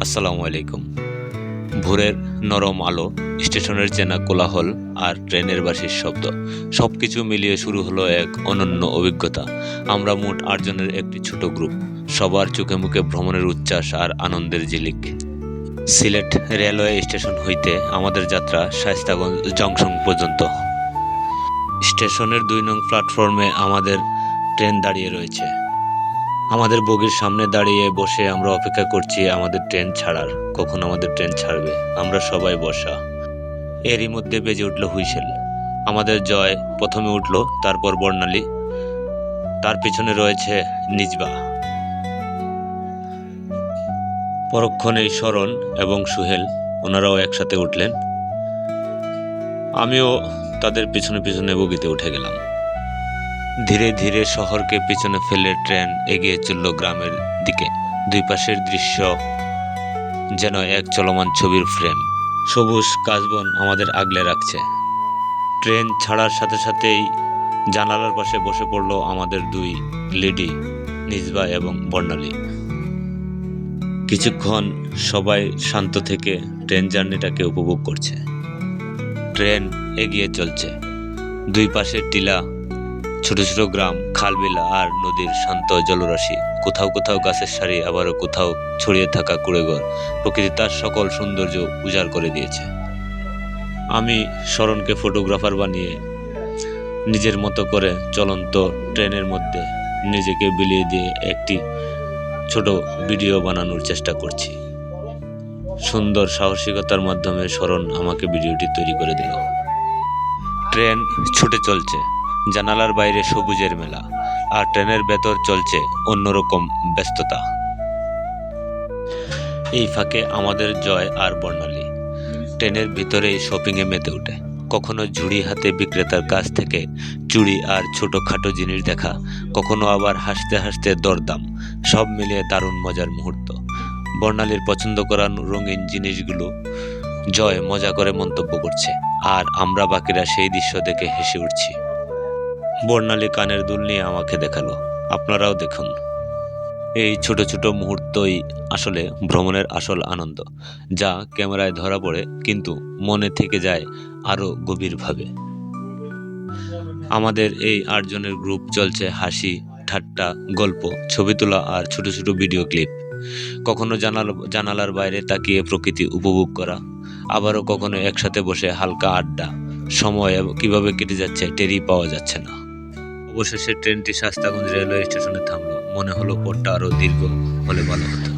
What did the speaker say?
আসসালামু আলাইকুম। ভোরের নরম আলো, স্টেশনের চেনা কোলাহল আর ট্রেনের বাঁশির শব্দ সবকিছু মিলিয়ে শুরু হলো এক অনন্য অভিজ্ঞতা। আমরা মোট ৮ জনের একটি ছোট গ্রুপ, সবার চোখে মুখে ভ্রমণের উচ্ছ্বাস আর আনন্দের ঝিলিক। সিলেট রেলওয়ে স্টেশন হইতে আমাদের যাত্রা শায়েস্তাগঞ্জ জংশন পর্যন্ত। স্টেশনের ২ নং প্ল্যাটফর্মে আমাদের ট্রেন দাঁড়িয়ে রয়েছে। আমাদের বগির সামনে দাঁড়িয়ে বসে আমরা অপেক্ষা করছি আমাদের ট্রেন ছাড়ার। কখন আমাদের ট্রেন ছাড়বে? আমরা সবাই বসা। এরই মধ্যে বেজে উঠল হুইসেল। আমাদের জয় প্রথমে উঠল, তারপর বর্ণালী, তার পিছনে রয়েছে নিজবা। পরক্ষণেই শরণ এবং সুহেল, ওনারাও একসাথে উঠলেন। আমিও তাদের পিছনে পিছনে বগিতে উঠে গেলাম। ধীরে ধীরে শহরকে পিছনে ফেলে ট্রেন এগিয়ে চলল গ্রামের দিকে। দুই পাশের দৃশ্য যেন এক চলমান ছবির ফ্রেম। সবুজ কাশবন আমাদের আগলে রাখছে। ট্রেন ছাড়ার সাথে সাথেই জানালার পাশে বসে পড়ল আমাদের দুই লেডি, নিজবা এবং বর্ণালী। কিছুক্ষণ সবাই শান্ত থেকে ট্রেন জার্নিটাকে উপভোগ করছে। ট্রেন এগিয়ে চলছে। দুই পাশে টিলা, ছোট ছোট গ্রাম, খালবিলা আর নদীর শান্ত জলরাশি। কোথাও কোথাও গাছের সারি, আবারও কোথাও ছড়িয়ে থাকা কুড়েঘর। প্রকৃতি তার সকল সৌন্দর্য উজাড় করে দিয়েছে। আমি শরণকে ফটোগ্রাফার বানিয়ে নিজের মতো করে চলন্ত ট্রেনের মধ্যে নিজেকে বিলিয়ে দিয়ে একটি ছোট ভিডিও বানানোর চেষ্টা করছি। সুন্দর সাহসিকতার মাধ্যমে শরণ আমাকে ভিডিওটি তৈরি করে দিল। ট্রেন ছুটে চলছে। জানালার বাইরে সবুজের মেলা, আর ট্রেনের ভেতর চলছে অন্যরকম ব্যস্ততা। এই ফাঁকে আমাদের জয় আর বর্ণালী ট্রেনের ভিতরেই শপিংয়ে মেতে ওঠে। কখনো ঝুড়ি হাতে বিক্রেতার কাছ থেকে চুড়ি আর ছোটখাটো জিনিস দেখা, কখনো আবার হাসতে হাসতে দরদাম। সব মিলিয়ে দারুণ মজার মুহূর্ত। বর্ণালীর পছন্দ করা রঙিন জিনিসগুলো জয় মজা করে মন্তব্য করছে, আর আমরা বাকিরা সেই দৃশ্য দেখে হেসে উঠছি। বর্ণালী কানের দুল নিয়ে আমাকে দেখালো, আপনারাও দেখুন। এই ছোট ছোট মুহূর্তই আসলে ভ্রমণের আসল আনন্দ, যা ক্যামেরায় ধরা পড়ে কিন্তু মনে থেকে যায় আরো গভীরভাবে। আমাদের এই ৮ জনের গ্রুপ চলছে হাসি ঠাট্টা, গল্প, ছবি তোলা আর ছোট ছোট ভিডিও ক্লিপ। কখনো জানালার বাইরে তাকিয়ে প্রকৃতি উপভোগ করা, আবারও কখনো একসাথে বসে হালকা আড্ডা। সময় কিভাবে কেটে যাচ্ছে টেরই পাওয়া যাচ্ছে না। অবশেষে ট্রেনটি শায়েস্তাগঞ্জ রেলওয়ে স্টেশনে থামলো। মনে হলো পথটা আরো দীর্ঘ হলে ভালো হতো।